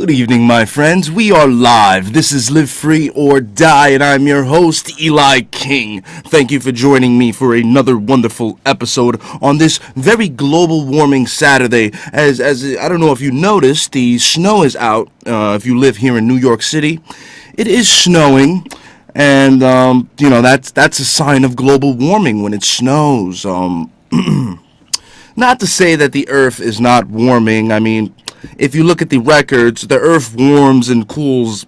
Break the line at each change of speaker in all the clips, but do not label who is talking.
Good evening, my friends. We are live. This is Live Free or Die, and I'm your host, Eli King. Thank you for joining me for another wonderful episode on this very global warming Saturday. As I don't know if you noticed, the snow is out. If you live here in New York City, it is snowing, and that's a sign of global warming when it snows. Not to say that the Earth is not warming. I mean, if you look at the records, the Earth warms and cools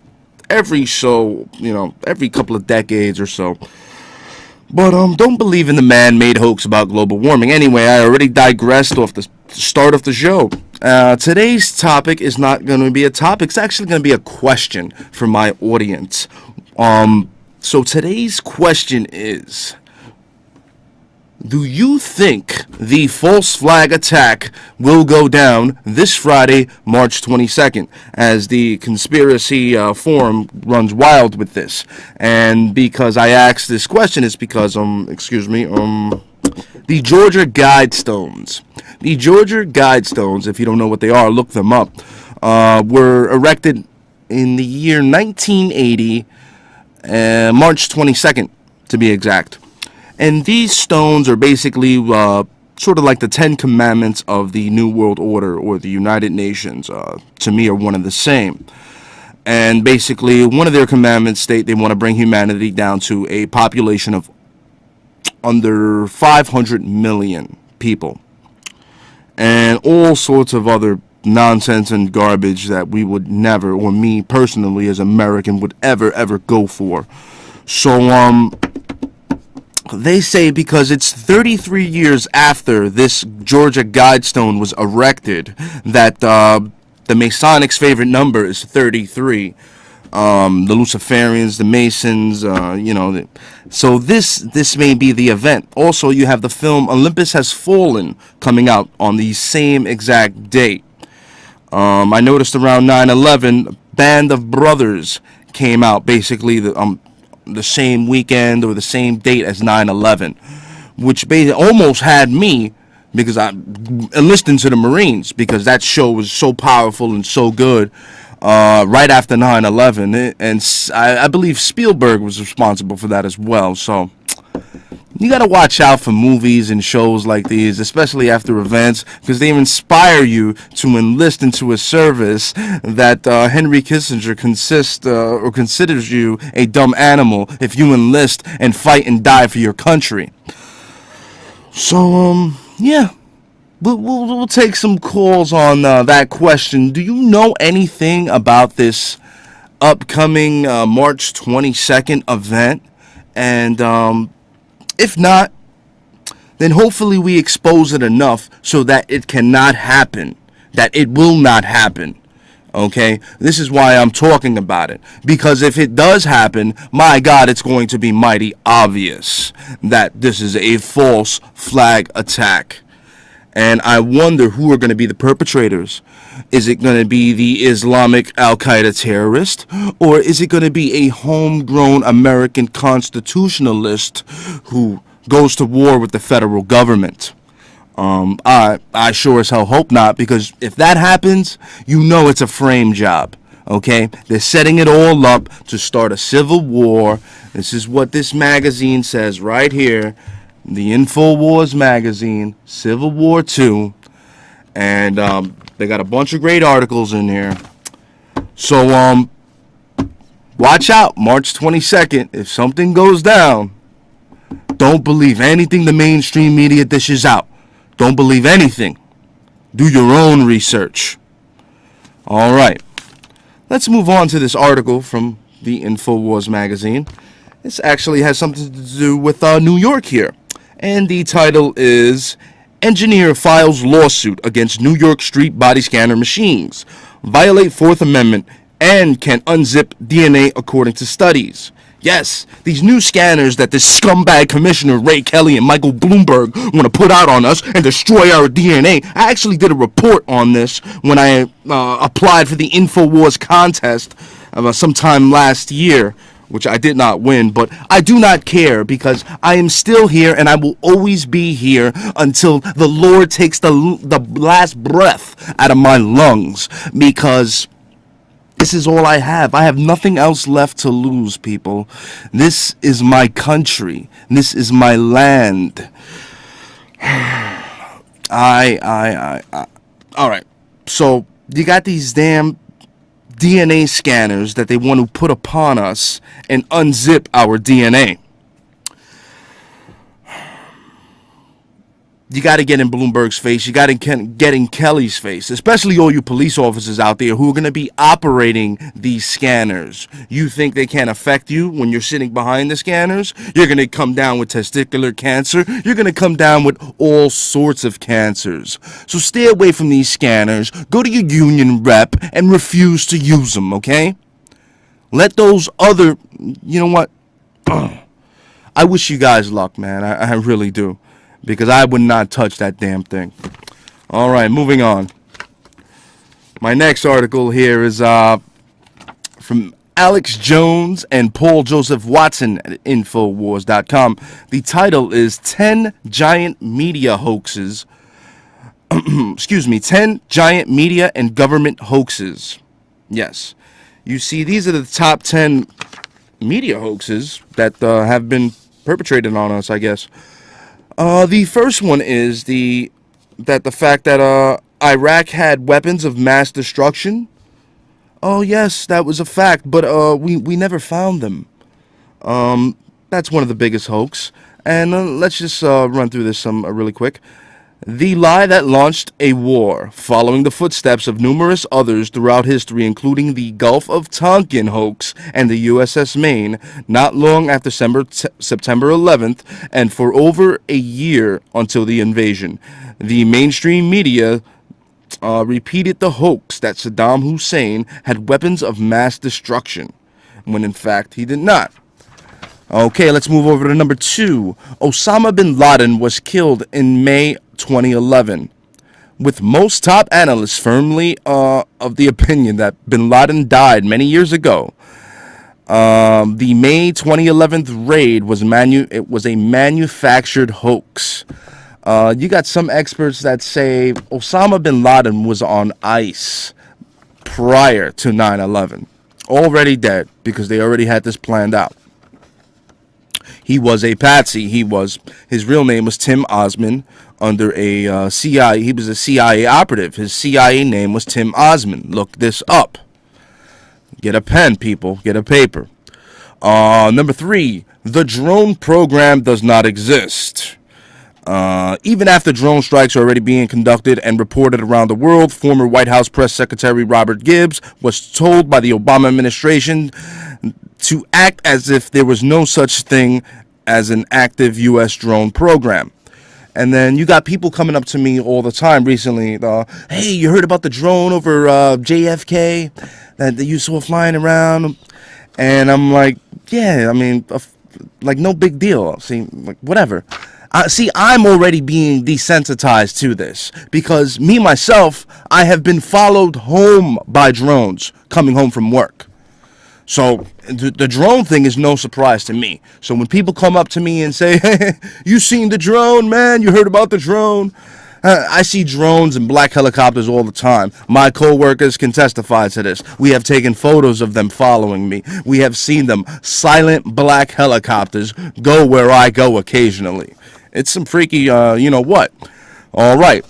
every couple of decades or so. But don't believe in the man-made hoax about global warming. Anyway, I already digressed off the start of the show. Today's topic is not going to be a topic. It's actually going to be a question for my audience. So today's question is: do you think the false flag attack will go down this Friday, March 22nd, as the conspiracy forum runs wild with this? And because I asked this question, it's because, the Georgia Guidestones. The Georgia Guidestones, if you don't know what they are, look them up, were erected in the year 1980, March 22nd, to be exact. And these stones are basically sort of like the 10 Commandments of the New World Order or the United Nations. To me, are one and the same. And basically, one of their commandments state they want to bring humanity down to a population of under 500 million people. And all sorts of other nonsense and garbage that we would never, or me personally as American, would ever go for. So, they say because it's 33 years after this Georgia Guidestone was erected that the Masonics' favorite number is 33. The Luciferians, the Masons, so this may be the event. Also, you have the film Olympus Has Fallen coming out on the same exact date. I noticed around 9/11, Band of Brothers came out, basically the same weekend or the same date as 9/11, which almost had me, because I enlisted into the Marines because that show was so powerful and so good right after 9/11, and I believe Spielberg was responsible for that as well. So you got to watch out for movies and shows like these, especially after events, because they inspire you to enlist into a service that Henry Kissinger considers you a dumb animal if you enlist and fight and die for your country. So, yeah. We'll take some calls on that question. Do you know anything about this upcoming March 22nd event? And if not, then hopefully we expose it enough so that it cannot happen, that it will not happen. Okay? This is why I'm talking about it. Because if it does happen, my God, it's going to be mighty obvious that this is a false flag attack. And I wonder who are going to be the perpetrators. Is it going to be the Islamic Al-Qaeda terrorist? Or is it going to be a homegrown American constitutionalist who goes to war with the federal government? I sure as hell hope not, because if that happens, you know it's a frame job. Okay? They're setting it all up to start a civil war. This is what this magazine says right here. The InfoWars magazine, Civil War II, and they got a bunch of great articles in here. So watch out, March 22nd. If something goes down, don't believe anything the mainstream media dishes out. Don't believe anything. Do your own research. All right, let's move on to this article from the InfoWars magazine. This actually has something to do with New York here. And the title is Engineer Files Lawsuit Against New York Street Body Scanner Machines. Violate Fourth Amendment and can unzip DNA according to studies. Yes, these new scanners that this scumbag Commissioner Ray Kelly and Michael Bloomberg want to put out on us and destroy our DNA. I actually did a report on this when I applied for the InfoWars contest sometime last year, which I did not win, but I do not care because I am still here and I will always be here until the Lord takes the last breath out of my lungs, because This is all I have. I have nothing else left to lose, people. This is my country. This is my land. All right. So you got these damn DNA scanners that they want to put upon us and unzip our DNA. You got to get in Bloomberg's face. You got to get in Kelly's face, especially all you police officers out there who are going to be operating these scanners. You think they can't affect you when you're sitting behind the scanners? You're going to come down with testicular cancer. You're going to come down with all sorts of cancers. So stay away from these scanners. Go to your union rep and refuse to use them, okay? Let those other... You know what? I wish you guys luck, man. I really do. Because I would not touch that damn thing. All right, moving on. My next article here is from Alex Jones and Paul Joseph Watson at Infowars.com. The title is 10 Giant Media Hoaxes. 10 Giant Media and Government Hoaxes. Yes. You see, these are the top 10 media hoaxes that have been perpetrated on us, I guess. The first one is the fact that Iraq had weapons of mass destruction. Oh yes, that was a fact, but we never found them. That's one of the biggest hoax. And let's just run through this really quick. The lie that launched a war, following the footsteps of numerous others throughout history, including the Gulf of Tonkin hoax and the USS Maine, not long after September 11th, and for over a year until the invasion. The mainstream media repeated the hoax that Saddam Hussein had weapons of mass destruction, when in fact he did not. Okay, let's move over to number 2. Osama bin Laden was killed in May 2011, with most top analysts firmly of the opinion that bin Laden died many years ago. The May 2011 raid was a manufactured hoax. You got some experts that say Osama bin Laden was on ice prior to 9/11, already dead because they already had this planned out. He was a patsy. His real name was Tim Osman. Under a CIA, he was a CIA operative. His CIA name was Tim Osman. Look this up. Get a pen, people. Get a paper. Number 3, the drone program does not exist. Even after drone strikes are already being conducted and reported around the world, former White House Press Secretary Robert Gibbs was told by the Obama administration to act as if there was no such thing as an active U.S. drone program. And then you got people coming up to me all the time recently. Hey, you heard about the drone over JFK that you saw flying around? And I'm like, yeah, I mean, like no big deal. See, like whatever. See, I'm already being desensitized to this because me, myself, I have been followed home by drones coming home from work. So the drone thing is no surprise to me. So when people come up to me and say, hey, you seen the drone, man? You heard about the drone? I see drones and black helicopters all the time. My co-workers can testify to this. We have taken photos of them following me. We have seen them, silent black helicopters, go where I go occasionally. It's some freaky, you know what. All right.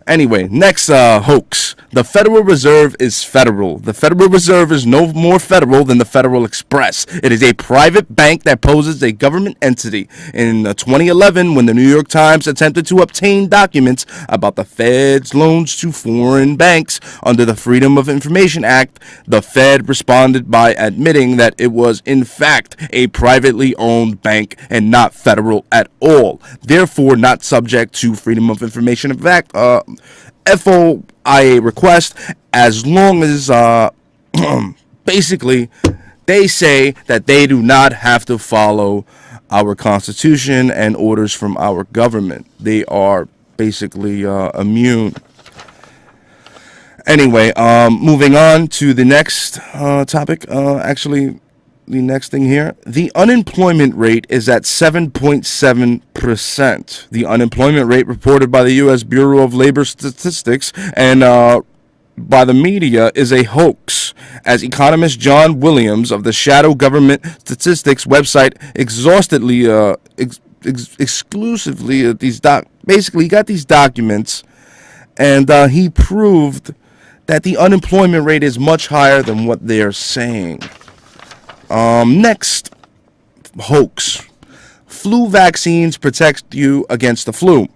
Anyway, next hoax. The Federal Reserve is federal. The Federal Reserve is no more federal than the Federal Express. It is a private bank that poses a government entity. In 2011, when the New York Times attempted to obtain documents about the Fed's loans to foreign banks under the Freedom of Information Act, the Fed responded by admitting that it was, in fact, a privately owned bank and not federal at all, therefore not subject to Freedom of Information Act FOIA request, as long as basically they say that they do not have to follow our Constitution and orders from our government. They are basically immune. Anyway, moving on to the next topic. Actually, the next thing here. The unemployment rate is at 7.7%. The unemployment rate reported by the U.S. Bureau of Labor Statistics and by the media is a hoax, as economist John Williams of the Shadow Government Statistics website exhaustively, exclusively basically he got these documents, and he proved that the unemployment rate is much higher than what they're saying. Next hoax: flu vaccines protect you against the flu.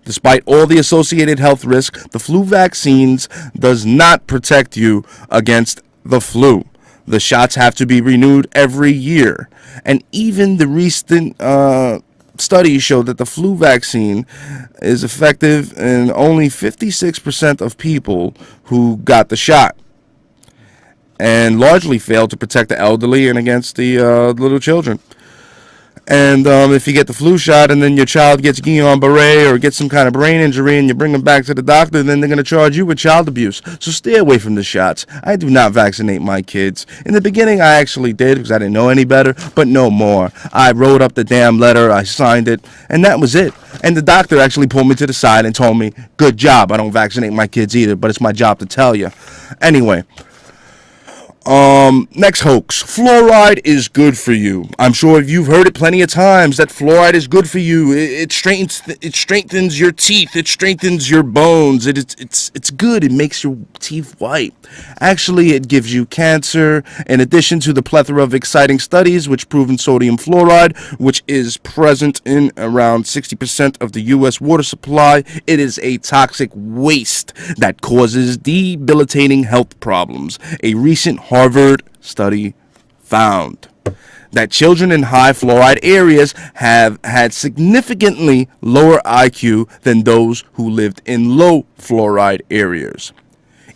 Despite all the associated health risks, the flu vaccines does not protect you against the flu. The shots have to be renewed every year. And even the recent studies show that the flu vaccine is effective in only 56% of people who got the shot, and largely failed to protect the elderly and against the little children. And if you get the flu shot and then your child gets Guillain-Barré or gets some kind of brain injury and you bring them back to the doctor, then they're going to charge you with child abuse. So stay away from the shots. I do not vaccinate my kids. In the beginning, I actually did because I didn't know any better, but no more. I wrote up the damn letter, I signed it, and that was it. And the doctor actually pulled me to the side and told me, good job, I don't vaccinate my kids either, but it's my job to tell you. Anyway. Next hoax: fluoride is good for you. I'm sure you've heard it plenty of times that fluoride is good for you. It strengthens your teeth. It strengthens your bones. It's good. It makes your teeth white. Actually, it gives you cancer. In addition to the plethora of exciting studies which proven sodium fluoride, which is present in around 60% of the U.S. water supply, it is a toxic waste that causes debilitating health problems. A recent Harvard study found that children in high fluoride areas have had significantly lower IQ than those who lived in low fluoride areas.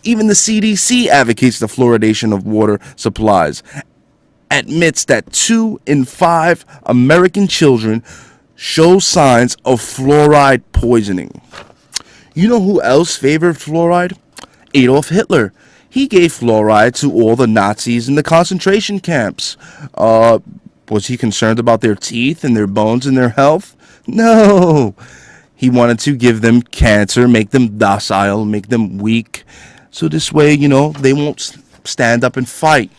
Even the CDC advocates the fluoridation of water supplies, admits that 2 in 5 American children show signs of fluoride poisoning. You know who else favored fluoride? Adolf Hitler. He gave fluoride to all the Nazis in the concentration camps. Was he concerned about their teeth and their bones and their health? No. He wanted to give them cancer, make them docile, make them weak. So this way, you know, they won't stand up and fight.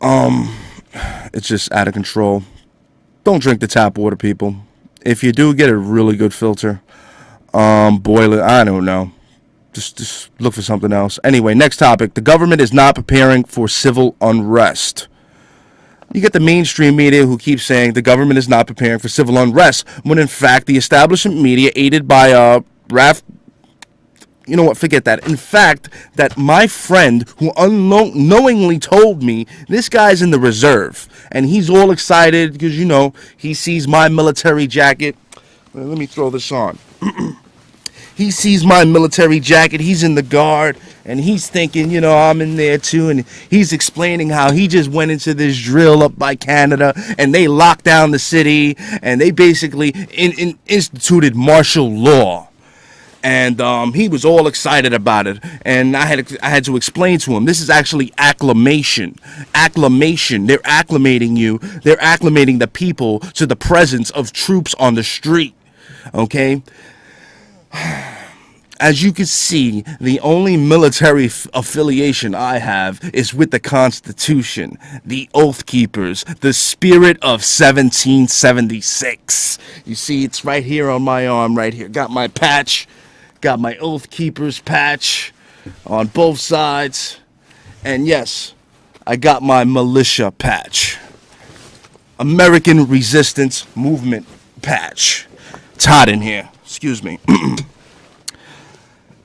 It's just out of control. Don't drink the tap water, people. If you do, get a really good filter. Boil it. I don't know. Just look for something else. Anyway, next topic. The government is not preparing for civil unrest. You get the mainstream media who keeps saying the government is not preparing for civil unrest, when in fact the establishment media, aided by you know what, forget that. In fact, that my friend who unknowingly told me this guy's in the reserve, and he's all excited because, you know, he sees my military jacket. Let me throw this on. He sees my military jacket, he's in the guard, and he's thinking, you know, I'm in there too, and he's explaining how he just went into this drill up by Canada, and they locked down the city, and they basically instituted martial law. And he was all excited about it, and I had to explain to him, this is actually acclimation. Acclimation. They're acclimating you. They're acclimating the people to the presence of troops on the street. Okay? As you can see, the only military affiliation I have is with the Constitution, the Oath Keepers, the spirit of 1776. You see, it's right here on my arm, right here. Got my patch, got my Oath Keepers patch on both sides. And yes, I got my militia patch. American Resistance Movement patch. It's hot in here. Excuse me.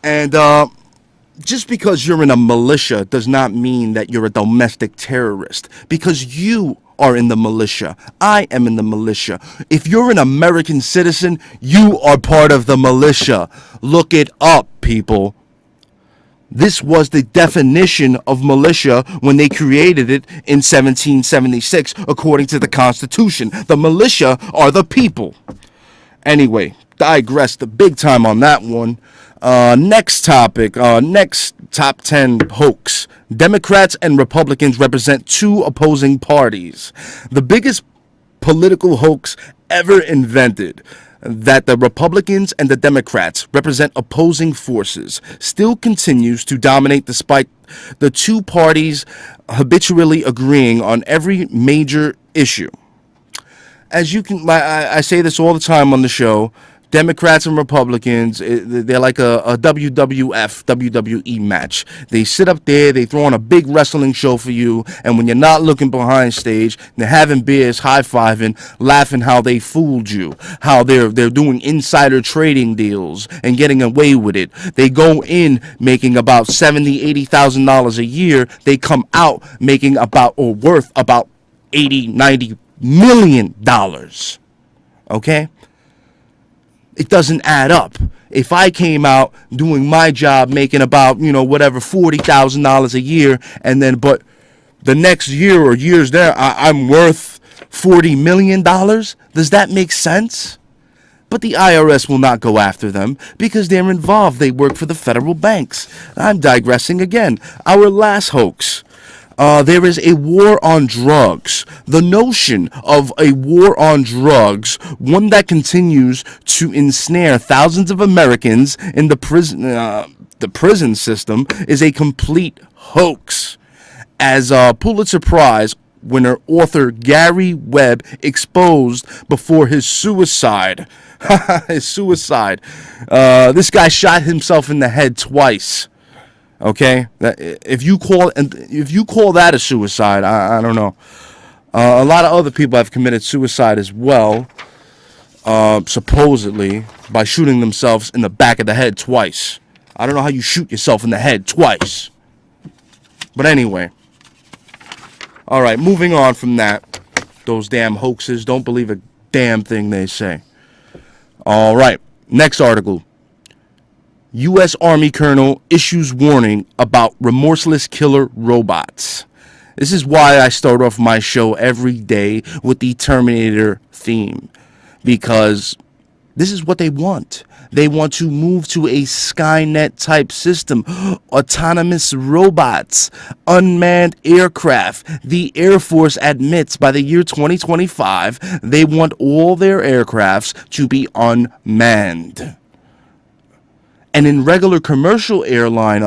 And just because you're in a militia does not mean that you're a domestic terrorist. Because you are in the militia. I am in the militia. If you're an American citizen, you are part of the militia. Look it up, people. This was the definition of militia when they created it in 1776, according to the Constitution. The militia are the people. Anyway, digressed big time on that one. Next topic, next top 10 hoax. Democrats and Republicans represent 2 opposing parties. The biggest political hoax ever invented. that the Republicans and the Democrats represent opposing forces still continues to dominate despite the two parties habitually agreeing on every major issue. As you can, I say this all the time on the show, Democrats and Republicans, they're like a WWF, WWE match. They sit up there, they throw on a big wrestling show for you, and when you're not looking behind stage, they're having beers, high-fiving, laughing how they fooled you, how they're doing insider trading deals and getting away with it. They go in making about $70,000, $80,000 a year. They come out making about, or worth about $80, $90 million. Okay? It doesn't add up. If I came out doing my job making about, whatever, $40,000 a year, and then, but the next year or years there, I'm worth $40 million, does that make sense? But the IRS will not go after them because they're involved. They work for the federal banks. I'm digressing again. Our last hoax. There is a war on drugs. The notion of a war on drugs, one that continues to ensnare thousands of Americans in the prison system, is a complete hoax. As Pulitzer Prize winner author Gary Webb exposed before his suicide. His suicide. This guy shot himself in the head twice. Okay, if you call that a suicide, I don't know. A lot of other people have committed suicide as well, supposedly by shooting themselves in the back of the head twice. I don't know how you shoot yourself in the head twice. But anyway, all right, moving on from that. Those damn hoaxes, don't believe a damn thing they say. All right, next article. U.S. Army Colonel issues warning about remorseless killer robots. This is why I start off my show every day with the Terminator theme. Because this is what they want. They want to move to a Skynet type system. Autonomous robots. Unmanned aircraft. The Air Force admits by the year 2025, they want all their aircrafts to be unmanned. And in regular commercial airline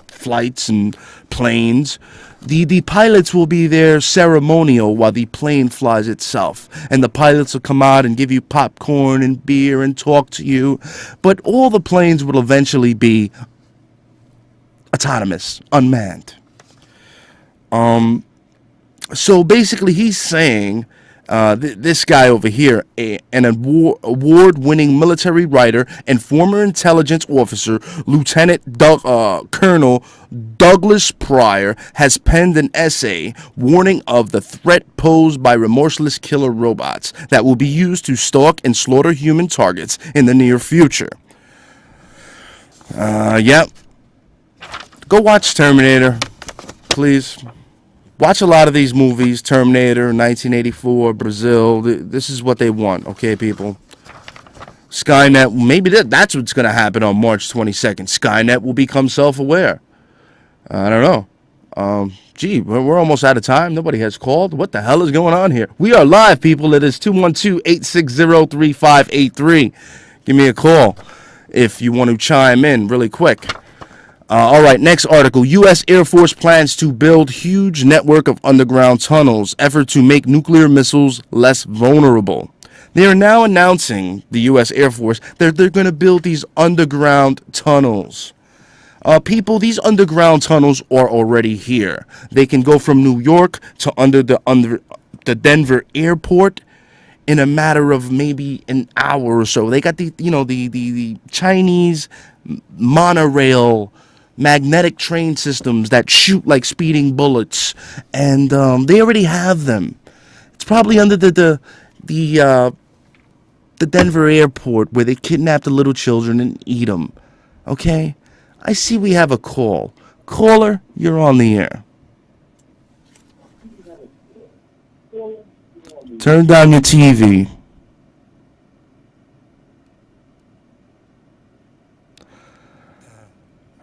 flights and planes, the pilots will be there ceremonial while the plane flies itself. And the pilots will come out and give you popcorn and beer and talk to you. But all the planes will eventually be autonomous, unmanned. So basically he's saying... this guy over here, an award-winning military writer and former intelligence officer, Lieutenant Colonel Douglas Pryor, has penned an essay warning of the threat posed by remorseless killer robots that will be used to stalk and slaughter human targets in the near future. Yep. Go watch Terminator, please. Watch a lot of these movies, Terminator, 1984, Brazil. This is what they want, okay, people? Skynet, maybe that's what's going to happen on March 22nd. Skynet will become self-aware. I don't know. Gee, we're almost out of time. Nobody has called. What the hell is going on here? We are live, people. It is 212-860-3583. Give me a call if you want to chime in really quick. All right, next article. U.S. Air Force plans to build huge network of underground tunnels, effort to make nuclear missiles less vulnerable. They are now announcing, the U.S. Air Force, that they're going to build these underground tunnels. People, these underground tunnels are already here. They can go from New York to under the Denver airport in a matter of maybe an hour or so. They got the Chinese monorail magnetic train systems that shoot like speeding bullets, and they already have them. It's probably under the Denver airport where they kidnap the little children and eat them. Okay, I see we have a call. Caller, you're on the air. Turn down your TV.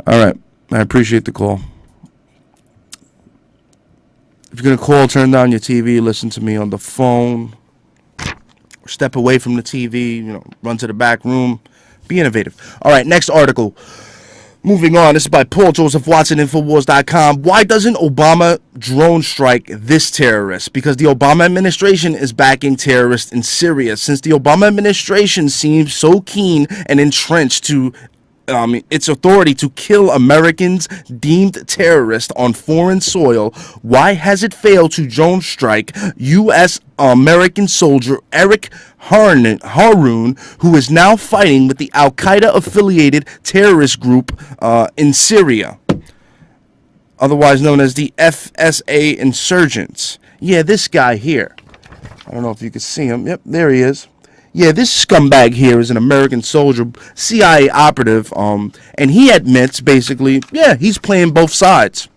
All right. I appreciate the call. If you're going to call, turn down your TV, listen to me on the phone. or step away from the TV, run to the back room. Be innovative. All right, next article. Moving on, this is by Paul Joseph Watson, Infowars.com. Why doesn't Obama drone strike this terrorist? Because the Obama administration is backing terrorists in Syria. Since the Obama administration seems so keen and entrenched to its authority to kill Americans deemed terrorists on foreign soil, why has it failed to drone strike U.S. American soldier Eric Haroun, who is now fighting with the Al-Qaeda affiliated terrorist group in Syria, otherwise known as the FSA insurgents? Yeah, this guy here. I don't know if you can see him. Yep, there he is. Yeah, this scumbag here is an American soldier, CIA operative, and he admits, basically, yeah, he's playing both sides.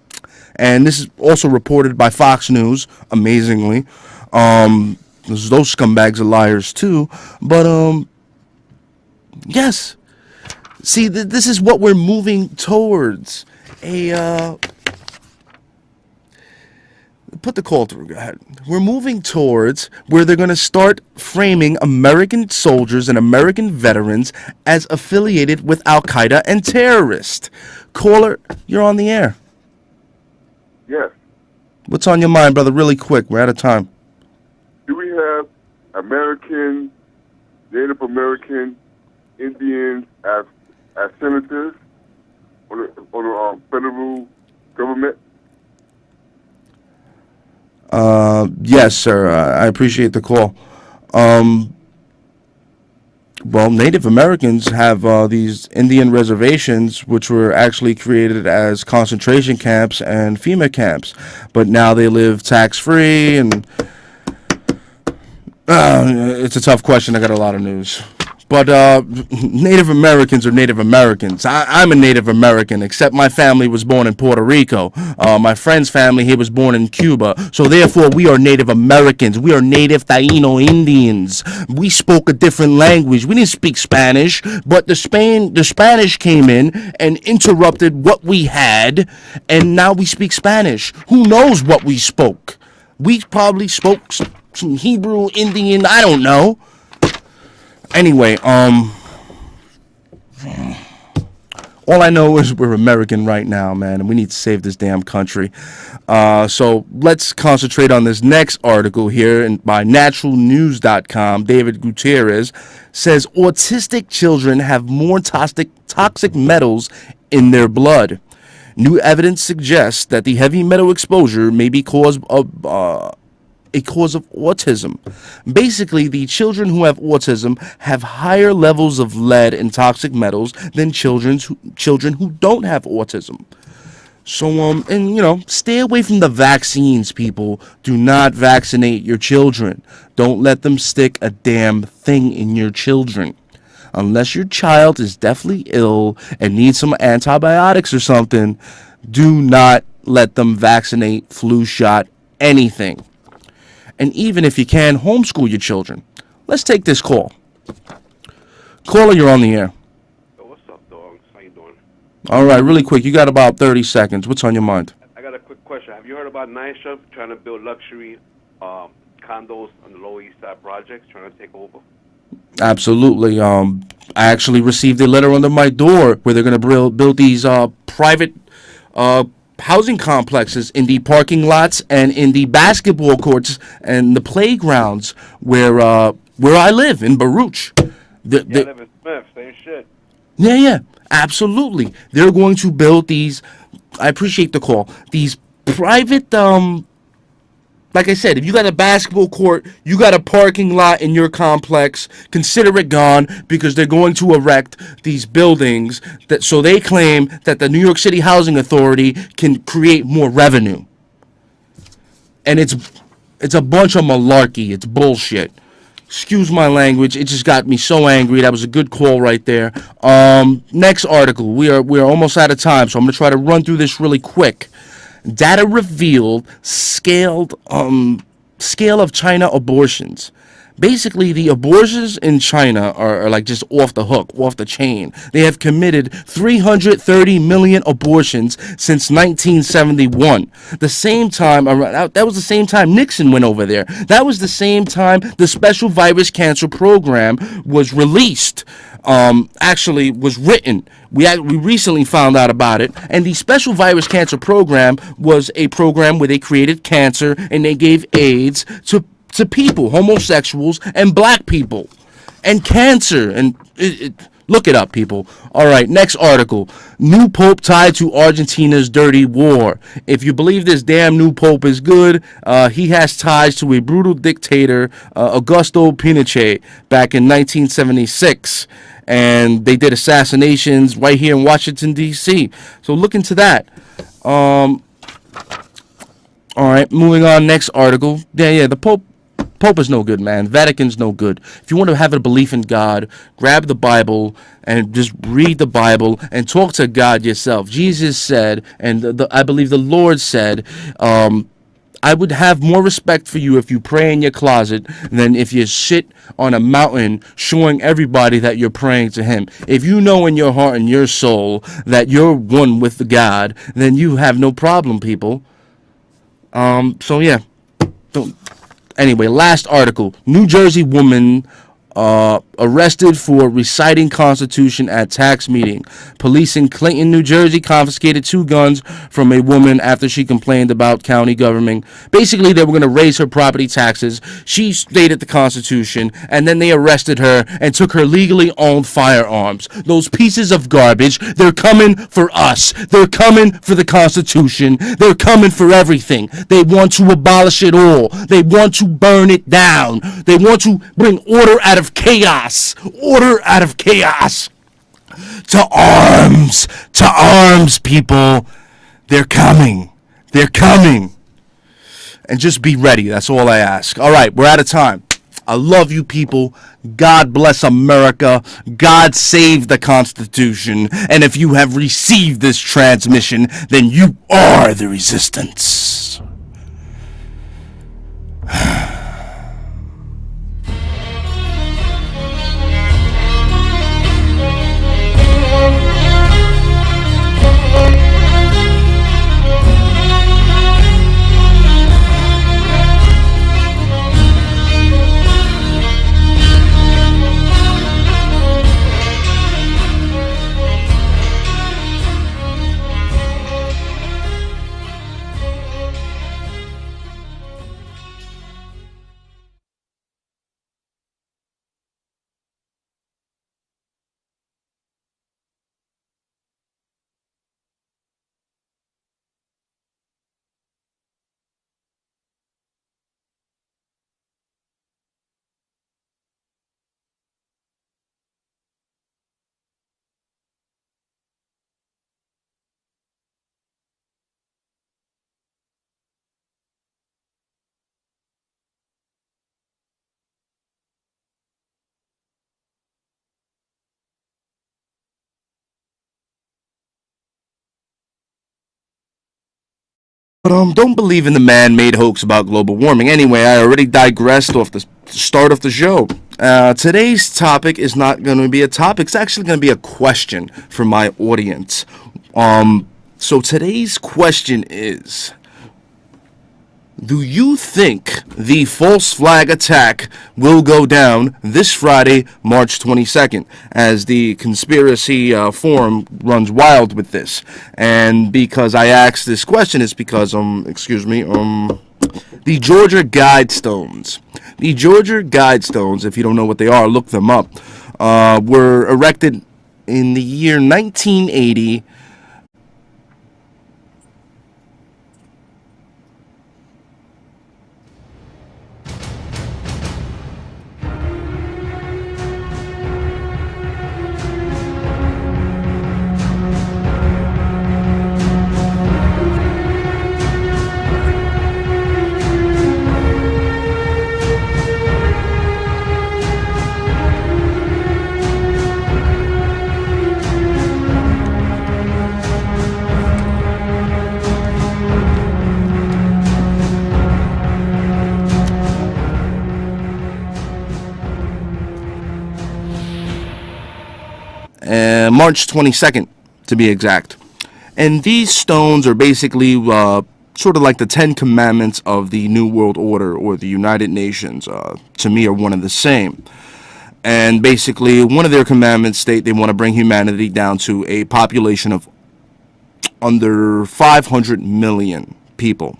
And this is also reported by Fox News, amazingly. Those scumbags are liars, too. But, yes. See, this is what we're moving towards. Put the call through. Go ahead. We're moving towards where they're going to start framing American soldiers and American veterans as affiliated with Al-Qaeda and terrorists. Caller, you're on the air.
Yes.
What's on your mind, brother? Really quick. We're out of time.
Do we have American, Native American, Indians as senators on the federal government?
Yes, sir. I appreciate the call. Well, Native Americans have these Indian reservations, which were actually created as concentration camps and FEMA camps, but now they live tax-free, and it's a tough question. I got a lot of news. But Native Americans are Native Americans. I'm a Native American, except my family was born in Puerto Rico. My friend's family, he was born in Cuba. So therefore, we are Native Americans. We are Native Taino Indians. We spoke a different language. We didn't speak Spanish, but the Spanish came in and interrupted what we had, and now we speak Spanish. Who knows what we spoke? We probably spoke some Hebrew, Indian, I don't know. Anyway, all I know is we're American right now, man, and we need to save this damn country. So let's concentrate on this next article here by naturalnews.com. David Gutierrez says autistic children have more toxic metals in their blood. New evidence suggests that the heavy metal exposure may be a cause of autism. Basically, the children who have autism have higher levels of lead and toxic metals than children who don't have autism. So, stay away from the vaccines, people. Do not vaccinate your children. Don't let them stick a damn thing in your children. Unless your child is deathly ill and needs some antibiotics or something, do not let them vaccinate, flu shot, anything. And even if you can, homeschool your children. Let's take this call. Caller, you're on the air.
Yo, what's up, dog? How you doing?
All right, really quick. You got about 30 seconds. What's on your mind?
I got a quick question. Have you heard about NYCHA trying to build luxury condos on the Lower East Side projects, trying to take over?
Absolutely. I actually received a letter under my door where they're going to build these private housing complexes in the parking lots and in the basketball courts and the playgrounds where I live in Baruch.
I live in Smith, same shit.
Yeah, absolutely. They're going to build these, I appreciate the call, these private, like I said, if you got a basketball court, you got a parking lot in your complex, consider it gone because they're going to erect these buildings so they claim that the New York City Housing Authority can create more revenue. And it's a bunch of malarkey. It's bullshit. Excuse my language. It just got me so angry. That was a good call right there. Next article. We are almost out of time, so I'm going to try to run through this really quick. Data revealed scale of China abortions. Basically, the abortions in China are like just off the hook, off the chain. They have committed 330 million abortions since 1971. The same time, that was the same time Nixon went over there. That was the same time the Special Virus Cancer Program was released. Actually was written. We recently found out about it, and the Special Virus Cancer Program was a program where they created cancer and they gave AIDS to people, homosexuals and black people, and cancer. And look it up, people. All right, next article. New Pope tied to Argentina's dirty war. If you believe this damn new Pope is good, he has ties to a brutal dictator, Augusto Pinochet, back in 1976. And they did assassinations right here in Washington, D.C. So look into that. All right, moving on. Next article. Yeah, the Pope is no good, man. Vatican's no good. If you want to have a belief in God, grab the Bible and just read the Bible and talk to God yourself. Jesus said, and I believe the Lord said, I would have more respect for you if you pray in your closet than if you sit on a mountain showing everybody that you're praying to him. If you know in your heart and your soul that you're one with the God, then you have no problem, people. So yeah, don't. Anyway, last article. New Jersey woman arrested for reciting Constitution at tax meeting. Police in Clinton, New Jersey confiscated 2 guns from a woman after she complained about county government. Basically, they were going to raise her property taxes. She stated the Constitution, and then they arrested her and took her legally owned firearms. Those pieces of garbage, they're coming for us. They're coming for the Constitution. They're coming for everything. They want to abolish it all. They want to burn it down. They want to bring order out of chaos. Order out of chaos. To arms, people. They're coming. They're coming. And just be ready. That's all I ask. All right, we're out of time. I love you, people. God bless America. God save the Constitution. And if you have received this transmission, then you are the resistance. But don't believe in the man-made hoax about global warming. Anyway, I already digressed off the start of the show. Today's topic is not going to be a topic. It's actually going to be a question for my audience. So today's question is, do you think the false flag attack will go down this Friday, March 22nd, as the conspiracy forum runs wild with this? And because I asked this question is because, the Georgia Guidestones. The Georgia Guidestones, if you don't know what they are, look them up, were erected in the year 1980. March 22nd to be exact. And these stones are basically sort of like the 10 commandments of the New World Order or the United Nations. To me, are one and the same. And basically, one of their commandments state they want to bring humanity down to a population of under 500 million people.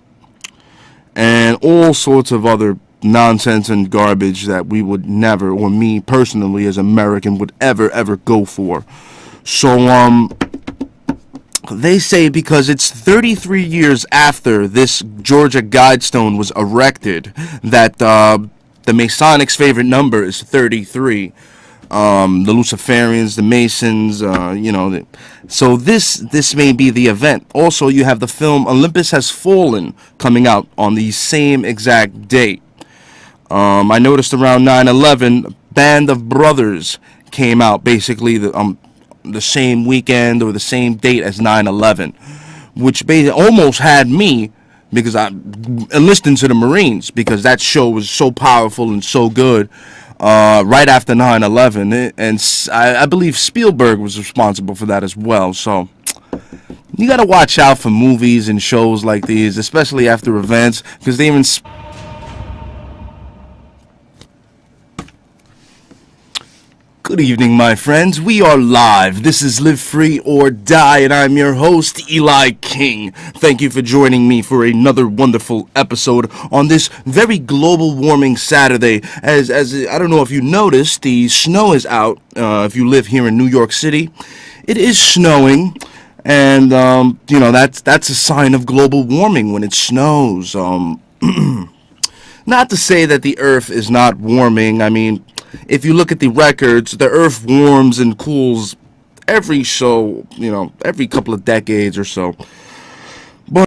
And all sorts of other nonsense and garbage that we would never, or me personally as American, would ever go for. So, they say because it's 33 years after this Georgia Guidestone was erected that the Masonics' favorite number is 33. The Luciferians, the Masons, so this may be the event. Also, you have the film Olympus Has Fallen coming out on the same exact date. I noticed around 9/11, Band of Brothers came out basically the same weekend or the same date as 9/11, which almost had me, because I enlisted to the Marines because that show was so powerful and so good right after 9/11, and I believe Spielberg was responsible for that as well. So you got to watch out for movies and shows like these, especially after events, because they even Good evening, my friends. We are live. This is Live Free or Die, and I'm your host, Eli King. Thank you for joining me for another wonderful episode on this very global warming Saturday. As I don't know if you noticed, the snow is out. If you live here in New York City, it is snowing, and that's a sign of global warming when it snows. Not to say that the Earth is not warming. I mean, if you look at the records, the Earth warms and cools every couple of decades or so.